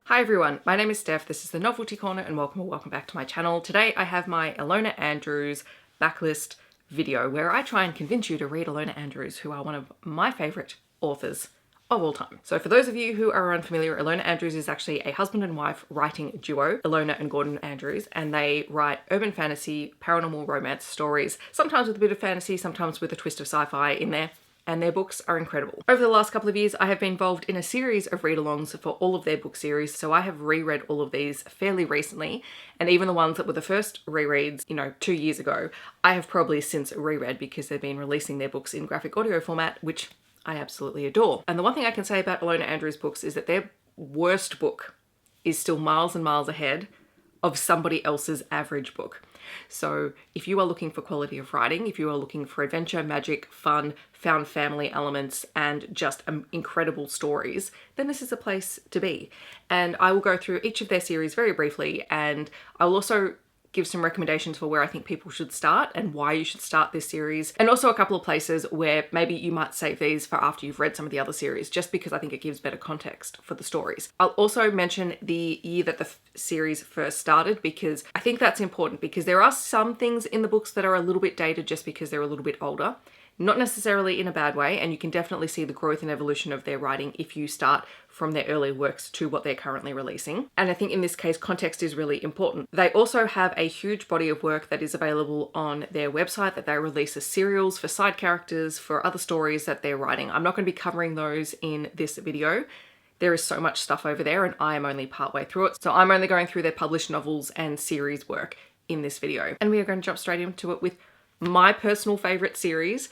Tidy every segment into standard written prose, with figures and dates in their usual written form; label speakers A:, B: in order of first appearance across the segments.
A: Hi everyone, my name is Steph, this is the Novelty Corner and welcome back to my channel. Today I have my Ilona Andrews backlist video where I try and convince you to read Ilona Andrews, who are one of my favourite authors of all time. So for those of you who are unfamiliar, Ilona Andrews is actually a husband and wife writing duo, Ilona and Gordon Andrews, and they write urban fantasy, paranormal romance stories, sometimes with a bit of fantasy, sometimes with a twist of sci-fi in there. And their books are incredible. Over the last couple of years, I have been involved in a series of read-alongs for all of their book series, so I have reread all of these fairly recently, and even the ones that were the first rereads, 2 years ago, I have probably since reread because they've been releasing their books in graphic audio format, which I absolutely adore. And the one thing I can say about Ilona Andrews' books is that their worst book is still miles and miles ahead of somebody else's average book. So if you are looking for quality of writing, if you are looking for adventure, magic, fun, found family elements, and just incredible stories, then this is a place to be. And I will go through each of their series very briefly, and I will also give some recommendations for where I think people should start and why you should start this series, and also a couple of places where maybe you might save these for after you've read some of the other series, just because I think it gives better context for the stories. I'll also mention the year that the series first started, because I think that's important, because there are some things in the books that are a little bit dated just because they're a little bit older. Not necessarily in a bad way, and you can definitely see the growth and evolution of their writing if you start from their early works to what they're currently releasing. And I think in this case, context is really important. They also have a huge body of work that is available on their website that they release as serials for side characters, for other stories that they're writing. I'm not going to be covering those in this video. There is so much stuff over there and I am only partway through it. So I'm only going through their published novels and series work in this video. And we are going to jump straight into it with my personal favorite series,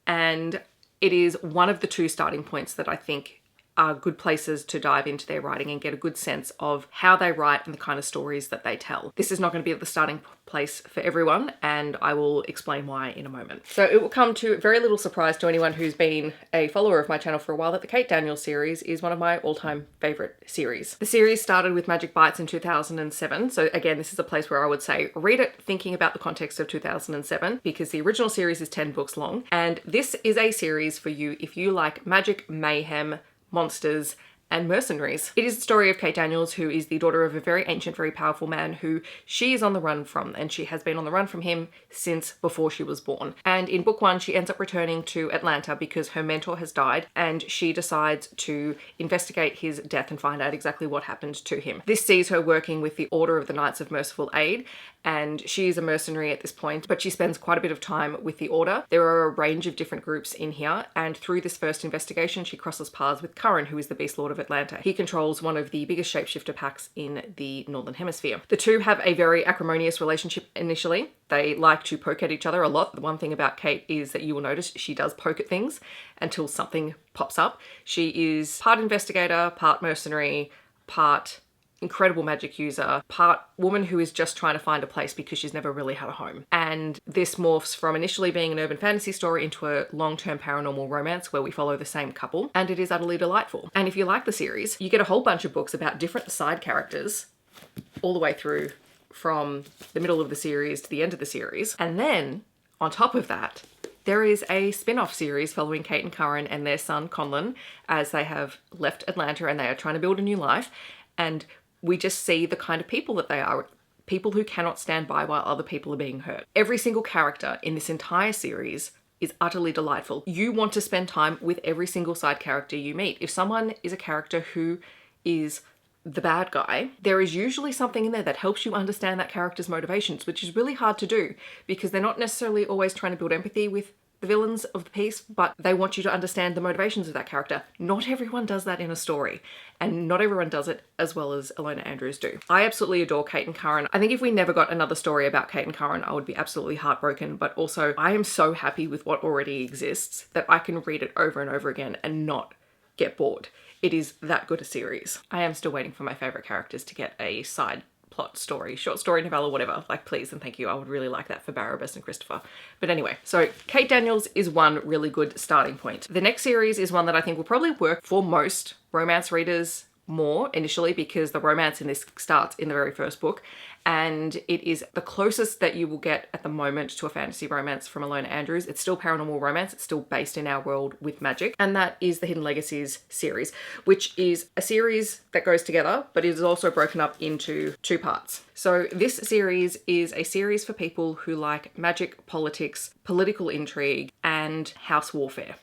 A: and it is one of the two starting points that I think are good places to dive into their writing and get a good sense of how they write and the kind of stories that they tell. This is not going to be the starting place for everyone, and I will explain why in a moment. So it will come to very little surprise to anyone who's been a follower of my channel for a while that the Kate Daniels series is one of my all-time favorite series. The series started with Magic Bites in 2007, so again, this is a place where I would say read it thinking about the context of 2007, because the original series is 10 books long, and this is a series for you if you like magic, mayhem, monsters, and mercenaries. It is the story of Kate Daniels, who is the daughter of a very ancient, very powerful man who she is on the run from, and she has been on the run from him since before she was born. And in book one, she ends up returning to Atlanta because her mentor has died, and she decides to investigate his death and find out exactly what happened to him. This sees her working with the Order of the Knights of Merciful Aid, and she is a mercenary at this point, but she spends quite a bit of time with the Order. There are a range of different groups in here, and through this first investigation, she crosses paths with Curran, who is the Beast Lord of Atlanta. He controls one of the biggest shapeshifter packs in the Northern Hemisphere. The two have a very acrimonious relationship initially. They like to poke at each other a lot. The one thing about Kate is that you will notice she does poke at things until something pops up. She is part investigator, part mercenary, part incredible magic user, part woman who is just trying to find a place because she's never really had a home. And this morphs from initially being an urban fantasy story into a long-term paranormal romance where we follow the same couple, and it is utterly delightful. And if you like the series, you get a whole bunch of books about different side characters all the way through from the middle of the series to the end of the series. And then on top of that, there is a spin-off series following Kate and Curran and their son Kulin as they have left Atlanta and they are trying to build a new life. And we just see the kind of people that they are, people who cannot stand by while other people are being hurt. Every single character in this entire series is utterly delightful. You want to spend time with every single side character you meet. If someone is a character who is the bad guy, there is usually something in there that helps you understand that character's motivations, which is really hard to do because they're not necessarily always trying to build empathy with the villains of the piece, but they want you to understand the motivations of that character. Not everyone does that in a story, and not everyone does it as well as Ilona Andrews do. I absolutely adore Kate and Curran. I think if we never got another story about Kate and Curran, I would be absolutely heartbroken, but also I am so happy with what already exists that I can read it over and over again and not get bored. It is that good a series. I am still waiting for my favorite characters to get a side plot story, short story, novella, whatever. Like, please and thank you. I would really like that for Barabbas and Christopher. But anyway, so Kate Daniels is one really good starting point. The next series is one that I think will probably work for most romance readers, more initially because the romance in this starts in the very first book, and it is the closest that you will get at the moment to a fantasy romance from Ilona Andrews. It's still paranormal romance, it's still based in our world with magic, and that is the Hidden Legacies series, which is a series that goes together, but it is also broken up into 2 parts. So this series is a series for people who like magic, politics, political intrigue, and house warfare.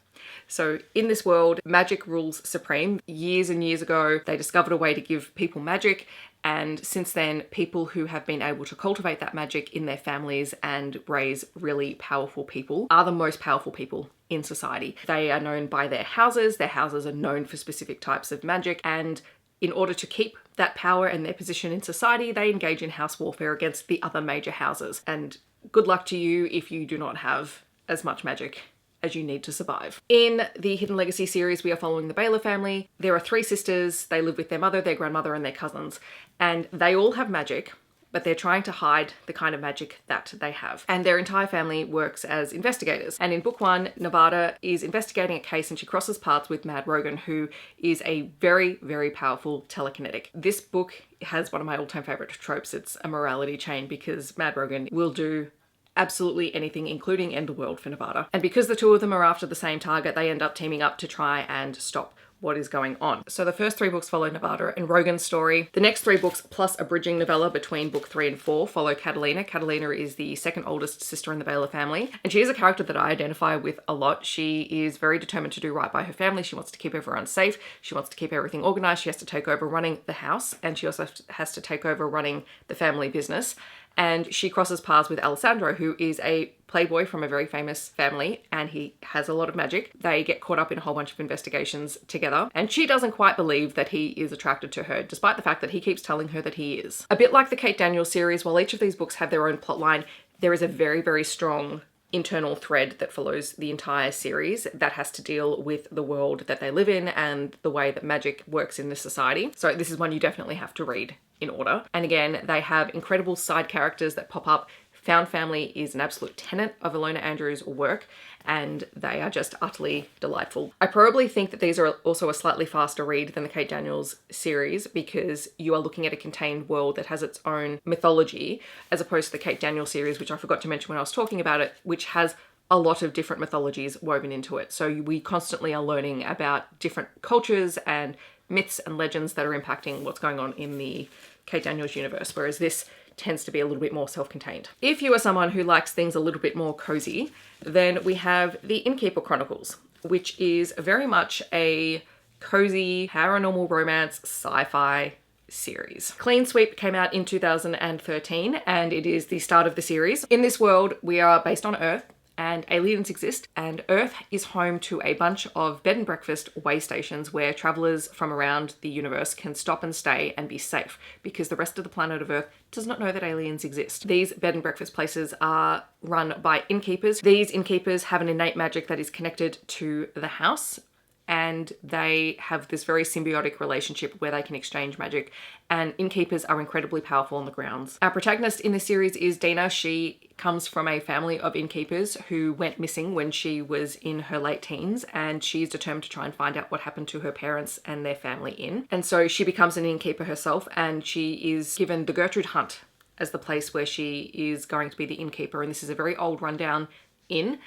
A: So in this world, magic rules supreme. Years and years ago, they discovered a way to give people magic, and since then, people who have been able to cultivate that magic in their families and raise really powerful people are the most powerful people in society. They are known by their houses are known for specific types of magic, and in order to keep that power and their position in society, they engage in house warfare against the other major houses. And good luck to you if you do not have as much magic as you need to survive. In the Hidden Legacy series, we are following the Baylor family. There are 3 sisters. They live with their mother, their grandmother, and their cousins. And they all have magic, but they're trying to hide the kind of magic that they have. And their entire family works as investigators. And in book 1, Nevada is investigating a case and she crosses paths with Mad Rogan, who is a very, very powerful telekinetic. This book has one of my all-time favorite tropes. It's a morality chain because Mad Rogan will do absolutely anything, including end the world for Nevada. And because the 2 of them are after the same target, they end up teaming up to try and stop what is going on. So the first 3 books follow Nevada and Rogan's story. The next 3 books, plus a bridging novella between book 3 and 4, follow Catalina. Catalina is the second oldest sister in the Baylor family, and she is a character that I identify with a lot. She is very determined to do right by her family. She wants to keep everyone safe. She wants to keep everything organized. She has to take over running the house, and she also has to take over running the family business. And she crosses paths with Alessandro, who is a playboy from a very famous family, and he has a lot of magic. They get caught up in a whole bunch of investigations together, and she doesn't quite believe that he is attracted to her, despite the fact that he keeps telling her that he is. A bit like the Kate Daniels series, while each of these books have their own plotline, there is a very, very strong internal thread that follows the entire series that has to deal with the world that they live in and the way that magic works in this society. So this is one you definitely have to read in order. And again, they have incredible side characters that pop up. Found Family is an absolute tenet of Ilona Andrews' work, and they are just utterly delightful. I probably think that these are also a slightly faster read than the Kate Daniels series because you are looking at a contained world that has its own mythology, as opposed to the Kate Daniels series, which I forgot to mention when I was talking about it, which has a lot of different mythologies woven into it. So we constantly are learning about different cultures and myths and legends that are impacting what's going on in the Kate Daniels universe, whereas this tends to be a little bit more self-contained. If you are someone who likes things a little bit more cozy, then we have the Innkeeper Chronicles, which is very much a cozy paranormal romance sci-fi series. Clean Sweep came out in 2013, and it is the start of the series. In this world, we are based on Earth, and aliens exist, and Earth is home to a bunch of bed and breakfast way stations where travelers from around the universe can stop and stay and be safe because the rest of the planet of Earth does not know that aliens exist. These bed and breakfast places are run by innkeepers. These innkeepers have an innate magic that is connected to the house, and they have this very symbiotic relationship where they can exchange magic, and innkeepers are incredibly powerful on the grounds. Our protagonist in this series is Dina. She comes from a family of innkeepers who went missing when she was in her late teens, and she's determined to try and find out what happened to her parents and their family inn. And so she becomes an innkeeper herself, and she is given the Gertrude Hunt as the place where she is going to be the innkeeper, and this is a very old rundown inn,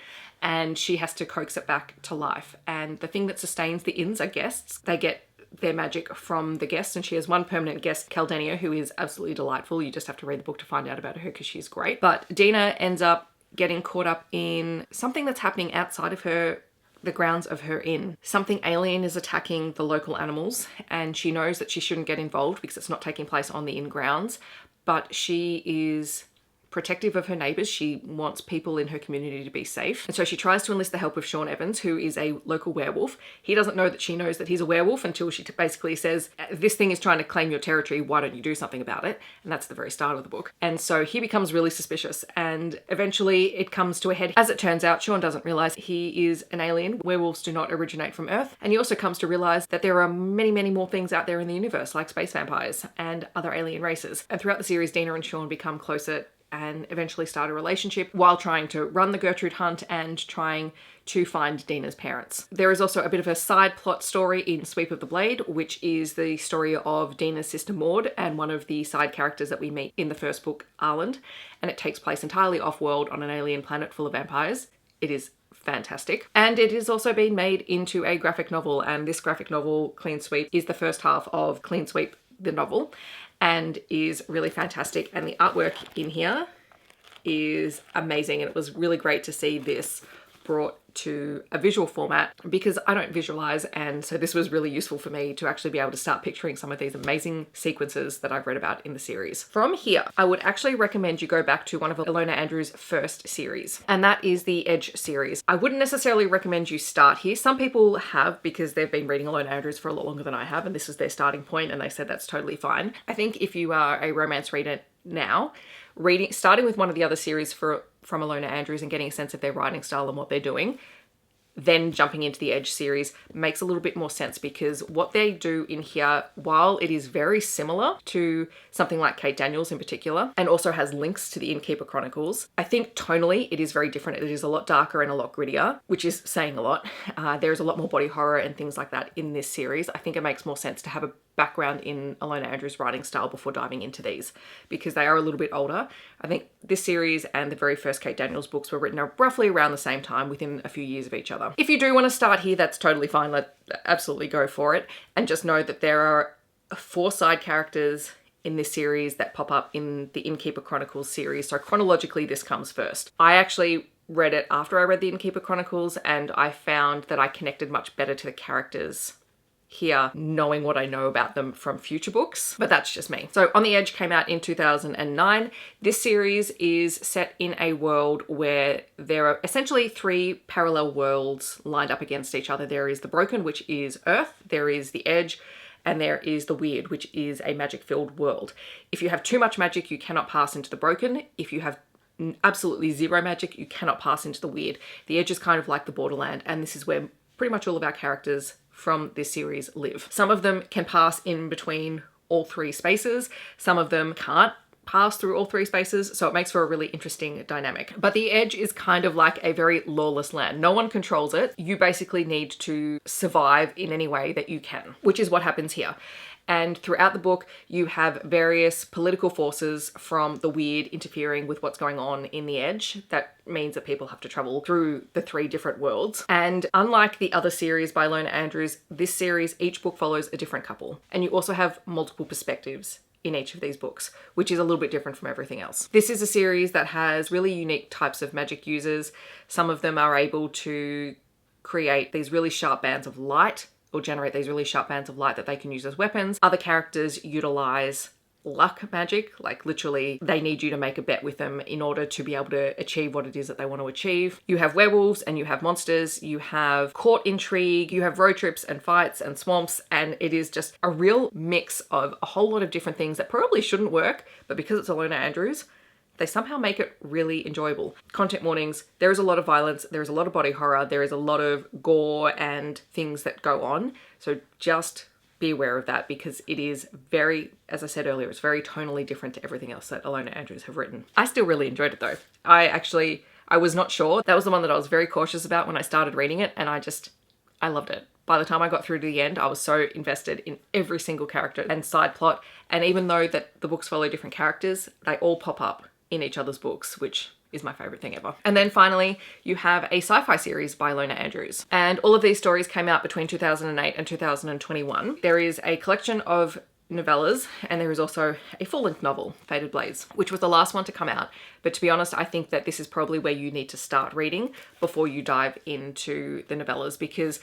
A: and she has to coax it back to life. And the thing that sustains the inns are guests. They get their magic from the guests, and she has one permanent guest, Caldania, who is absolutely delightful. You just have to read the book to find out about her because she's great. But Dina ends up getting caught up in something that's happening outside of the grounds of her inn. Something alien is attacking the local animals, and she knows that she shouldn't get involved because it's not taking place on the inn grounds, but she is protective of her neighbours. She wants people in her community to be safe. And so she tries to enlist the help of Sean Evans, who is a local werewolf. He doesn't know that she knows that he's a werewolf until she basically says, this thing is trying to claim your territory, why don't you do something about it? And that's the very start of the book. And so he becomes really suspicious, and eventually it comes to a head. As it turns out, Sean doesn't realise he is an alien. Werewolves do not originate from Earth. And he also comes to realise that there are many, many more things out there in the universe, like space vampires and other alien races. And throughout the series, Dina and Sean become closer and eventually start a relationship while trying to run the Gertrude hunt and trying to find Dina's parents. There is also a bit of a side plot story in Sweep of the Blade, which is the story of Dina's sister Maud and one of the side characters that we meet in the first book, Arland, and it takes place entirely off-world on an alien planet full of vampires. It is fantastic. And it has also been made into a graphic novel, and this graphic novel, Clean Sweep, is the first half of Clean Sweep, the novel, and is really fantastic. And the artwork in here is amazing, and it was really great to see this brought to a visual format because I don't visualize, and so this was really useful for me to actually be able to start picturing some of these amazing sequences that I've read about in the series. From here, I would actually recommend you go back to one of Ilona Andrews' first series, and that is the Edge series. I wouldn't necessarily recommend you start here. Some people have because they've been reading Ilona Andrews for a lot longer than I have, and this is their starting point, and they said that's totally fine. I think if you are a romance reader now, starting with one of the other series from Ilona Andrews and getting a sense of their writing style and what they're doing, then jumping into the Edge series makes a little bit more sense, because what they do in here, while it is very similar to something like Kate Daniels in particular, and also has links to the Innkeeper Chronicles, I think tonally it is very different. It is a lot darker and a lot grittier, which is saying a lot. There's a lot more body horror and things like that in this series. I think it makes more sense to have a background in Ilona Andrews' writing style before diving into these, because they are a little bit older. I think this series and the very first Kate Daniels books were written roughly around the same time, within a few years of each other. If you do want to start here, that's totally fine. Absolutely go for it. And just know that there are 4 side characters in this series that pop up in the Innkeeper Chronicles series. So chronologically, this comes first. I actually read it after I read the Innkeeper Chronicles, and I found that I connected much better to the characters here, knowing what I know about them from future books, but that's just me. So On the Edge came out in 2009. This series is set in a world where there are essentially 3 parallel worlds lined up against each other. There is the Broken, which is Earth, there is the Edge, and there is the Weird, which is a magic-filled world. If you have too much magic, you cannot pass into the Broken. If you have absolutely zero magic, you cannot pass into the Weird. The Edge is kind of like the borderland, and this is where pretty much all of our characters from this series live. Some of them can pass in between all 3 spaces. Some of them can't pass through all 3 spaces, so it makes for a really interesting dynamic. But the Edge is kind of like a very lawless land. No one controls it. You basically need to survive in any way that you can, which is what happens here. And throughout the book, you have various political forces from the Weird interfering with what's going on in the Edge. That means that people have to travel through the 3 different worlds. And unlike the other series by Ilona Andrews, this series, each book follows a different couple. And you also have multiple perspectives in each of these books, which is a little bit different from everything else. This is a series that has really unique types of magic users. Some of them are able to create these really sharp bands of light, or generate these really sharp bands of light that they can use as weapons. Other characters utilize luck magic, like literally they need you to make a bet with them in order to be able to achieve what it is that they want to achieve. You have werewolves and you have monsters, you have court intrigue, you have road trips and fights and swamps, and it is just a real mix of a whole lot of different things that probably shouldn't work, but because it's Ilona Andrews, they somehow make it really enjoyable. Content warnings, there is a lot of violence, there is a lot of body horror, there is a lot of gore and things that go on. So just be aware of that, because it is very, as I said earlier, it's very tonally different to everything else that Ilona Andrews have written. I still really enjoyed it though. I was not sure. That was the one that I was very cautious about when I started reading it, and I loved it. By the time I got through to the end, I was so invested in every single character and side plot. And even though that the books follow different characters, they all pop up in each other's books, which is my favorite thing ever. And then finally, you have a sci-fi series by Ilona Andrews. And all of these stories came out between 2008 and 2021. There is a collection of novellas, and there is also a full-length novel, Faded Blades, which was the last one to come out. But to be honest, I think that this is probably where you need to start reading before you dive into the novellas, because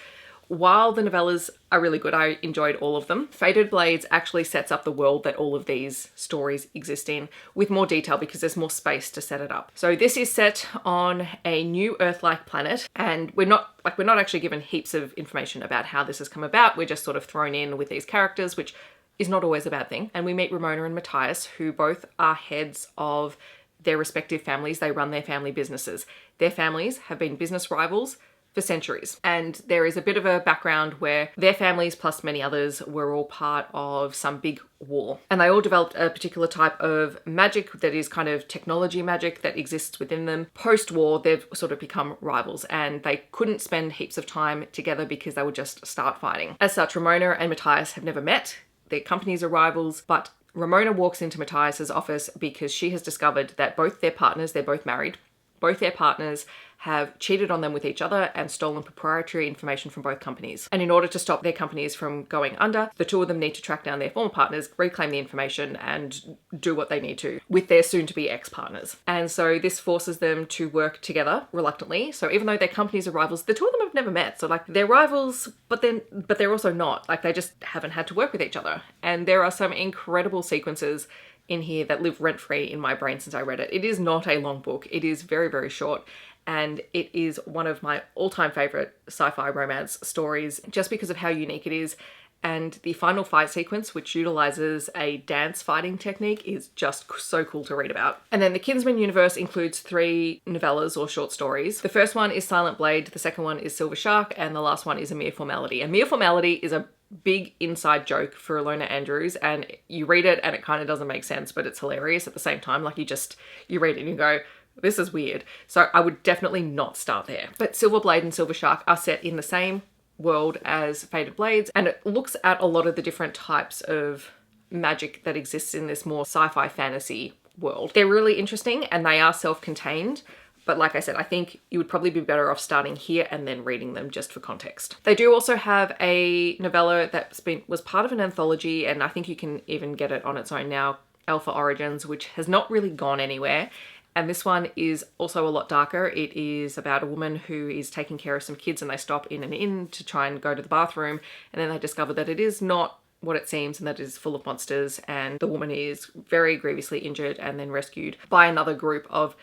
A: while the novellas are really good, I enjoyed all of them, Faded Blades actually sets up the world that all of these stories exist in with more detail, because there's more space to set it up. So this is set on a new Earth-like planet, and we're not actually given heaps of information about how this has come about. We're just sort of thrown in with these characters, which is not always a bad thing. And we meet Ramona and Matthias, who both are heads of their respective families. They run their family businesses. Their families have been business rivals for centuries. And there is a bit of a background where their families plus many others were all part of some big war. And they all developed a particular type of magic that is kind of technology magic that exists within them. Post-war, they've sort of become rivals and they couldn't spend heaps of time together because they would just start fighting. As such, Ramona and Matthias have never met. Their companies are rivals, but Ramona walks into Matthias's office because she has discovered that both their partners, they're both married, both their partners have cheated on them with each other and stolen proprietary information from both companies. And in order to stop their companies from going under, the two of them need to track down their former partners, reclaim the information, and do what they need to with their soon-to-be ex-partners. And so this forces them to work together reluctantly. So even though their companies are rivals, the two of them have never met. So like they're rivals, but they're also not. Like they just haven't had to work with each other. And there are some incredible sequences in here that live rent-free in my brain since I read it. It is not a long book. It is very, very short. And it is one of my all-time favorite sci-fi romance stories just because of how unique it is. And the final fight sequence, which utilizes a dance fighting technique, is just so cool to read about. And then the Kinsmen Universe includes 3 novellas or short stories. The first one is Silent Blade, the second one is Silver Shark, and the last one is A Mere Formality. A Mere Formality is a big inside joke for Ilona Andrews, and you read it and it kind of doesn't make sense, but it's hilarious at the same time. Like you read it and you go, this is weird. So I would definitely not start there. But Silver Blade and Silver Shark are set in the same world as Fated Blades, and it looks at a lot of the different types of magic that exists in this more sci-fi fantasy world. They're really interesting and they are self-contained. But like I said, I think you would probably be better off starting here and then reading them just for context. They do also have a novella that was part of an anthology, and I think you can even get it on its own now, Alpha Origins, which has not really gone anywhere. And this one is also a lot darker. It is about a woman who is taking care of some kids and they stop in an inn to try and go to the bathroom. And then they discover that it is not what it seems and that it is full of monsters. And the woman is very grievously injured and then rescued by another group of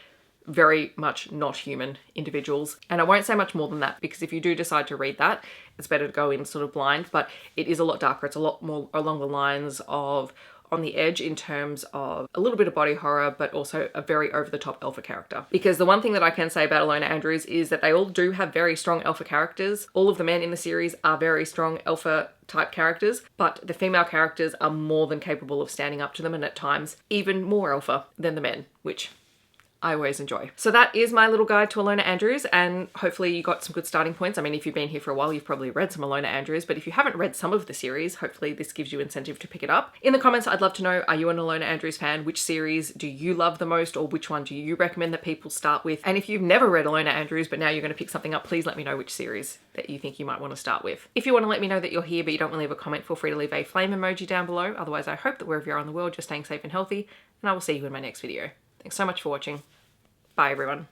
A: very much not human individuals. And I won't say much more than that because if you do decide to read that, it's better to go in sort of blind, but it is a lot darker. It's a lot more along the lines of on the edge in terms of a little bit of body horror, but also a very over-the-top alpha character. Because the one thing that I can say about Ilona Andrews is that they all do have very strong alpha characters. All of the men in the series are very strong alpha type characters, but the female characters are more than capable of standing up to them, and at times even more alpha than the men, which I always enjoy. So that is my little guide to Ilona Andrews, and hopefully you got some good starting points. I mean, if you've been here for a while, you've probably read some Ilona Andrews, but if you haven't read some of the series, hopefully this gives you incentive to pick it up. In the comments, I'd love to know, are you an Ilona Andrews fan? Which series do you love the most, or which one do you recommend that people start with? And if you've never read Ilona Andrews, but now you're going to pick something up, please let me know which series that you think you might want to start with. If you want to let me know that you're here, but you don't want to leave a comment, feel free to leave a flame emoji down below. Otherwise, I hope that wherever you are in the world, you're staying safe and healthy, and I will see you in my next video. Thanks so much for watching. Bye everyone.